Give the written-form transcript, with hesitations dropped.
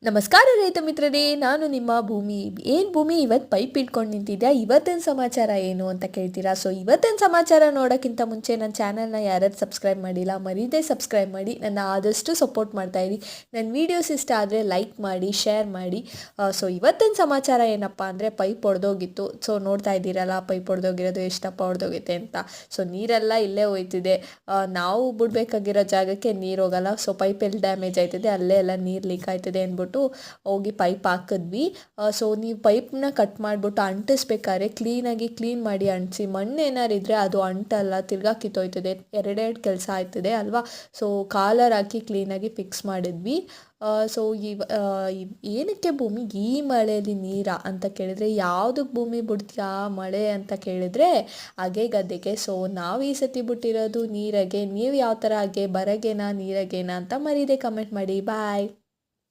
ನಮಸ್ಕಾರ ರೈತ ಮಿತ್ರರೇ, ನಾನು ನಿಮ್ಮ ಭೂಮಿ. ಭೂಮಿ ಇವತ್ತು ಪೈಪ್ ಇಟ್ಕೊಂಡು ನಿಂತಿದ್ಯಾ, ಇವತ್ತಿನ ಸಮಾಚಾರ ಏನು ಅಂತ ಕೇಳ್ತೀರಾ. ಸೊ ಇವತ್ತಿನ ಸಮಾಚಾರ ನೋಡೋಕ್ಕಿಂತ ಮುಂಚೆ ನನ್ನ ಚಾನಲ್ನ ಯಾರ್ಯಾರು ಸಬ್ಸ್ಕ್ರೈಬ್ ಮಾಡಿಲ್ಲ ಮರೀದೇ ಸಬ್ಸ್ಕ್ರೈಬ್ ಮಾಡಿ, ನನ್ನ ಆದಷ್ಟು ಸಪೋರ್ಟ್ ಮಾಡ್ತಾಯಿರಿ. ನನ್ನ ವೀಡಿಯೋಸ್ ಇಷ್ಟ ಆದರೆ ಲೈಕ್ ಮಾಡಿ, ಶೇರ್ ಮಾಡಿ. ಸೊ ಇವತ್ತಿನ ಸಮಾಚಾರ ಏನಪ್ಪ ಅಂದರೆ, ಪೈಪ್ ಒಡೆದೋಗಿತ್ತು. ಸೊ ನೋಡ್ತಾ ಇದ್ದೀರಲ್ಲ, ಪೈಪ್ ಒಡೆದೋಗಿರೋದು ಎಷ್ಟಪ್ಪ ಒಡೆದೋಗೈತೆ ಅಂತ. ಸೊ ನೀರೆಲ್ಲ ಇಲ್ಲೇ ಹೋಯ್ತಿದೆ. ನಾವು ಬಿಡಬೇಕಾಗಿರೋ ಜಾಗಕ್ಕೆ ನೀರು ಹೋಗಲ್ಲ. ಸೊ ಪೈಪ್ ಎಲ್ಲಿ ಡ್ಯಾಮೇಜ್ ಆಯ್ತದೆ ಅಲ್ಲೇ ಎಲ್ಲ ನೀರು ಲೀಕ್ ಆಯ್ತದೆ ಅಂದ್ಬಿಟ್ಟು ಹೋಗಿ ಪೈಪ್ ಹಾಕಿದ್ವಿ. ಸೊ ನೀವು ಪೈಪ್ನ ಕಟ್ ಮಾಡಿಬಿಟ್ಟು ಅಂಟಿಸ್ಬೇಕಾದ್ರೆ ಕ್ಲೀನ್ ಮಾಡಿ ಅಂಟಿಸಿ. ಮಣ್ಣು ಏನಾರು ಇದ್ದರೆ ಅದು ಅಂಟಲ್ಲ, ತಿರ್ಗಾ ಕಿತ್ತೋಯ್ತದೆ. ಎರಡೆರಡು ಕೆಲಸ ಆಯ್ತದೆ ಅಲ್ವಾ. ಸೊ ಕಾಲರ್ ಹಾಕಿ ಕ್ಲೀನಾಗಿ ಫಿಕ್ಸ್ ಮಾಡಿದ್ವಿ. ಸೊ ಏನಕ್ಕೆ ಭೂಮಿ ಈ ಮಳೆಯಲ್ಲಿ ನೀರಾ ಅಂತ ಕೇಳಿದರೆ, ಯಾವುದಕ್ಕೆ ಭೂಮಿ ಬಿಡ್ತೀಯಾ ಮಳೆ ಅಂತ ಕೇಳಿದರೆ, ಅಗೆ ಗದ್ದೆಗೆ. ಸೊ ನಾವು ಈ ಸತಿ ಬಿಟ್ಟಿರೋದು ನೀರಾಗೆ. ನೀವು ಯಾವ ಥರ ಅಗೆ ಬರಗೇನಾ ನೀರಾಗೇನಾ ಅಂತ ಮರೀದೆ ಕಮೆಂಟ್ ಮಾಡಿ. ಬಾಯ್.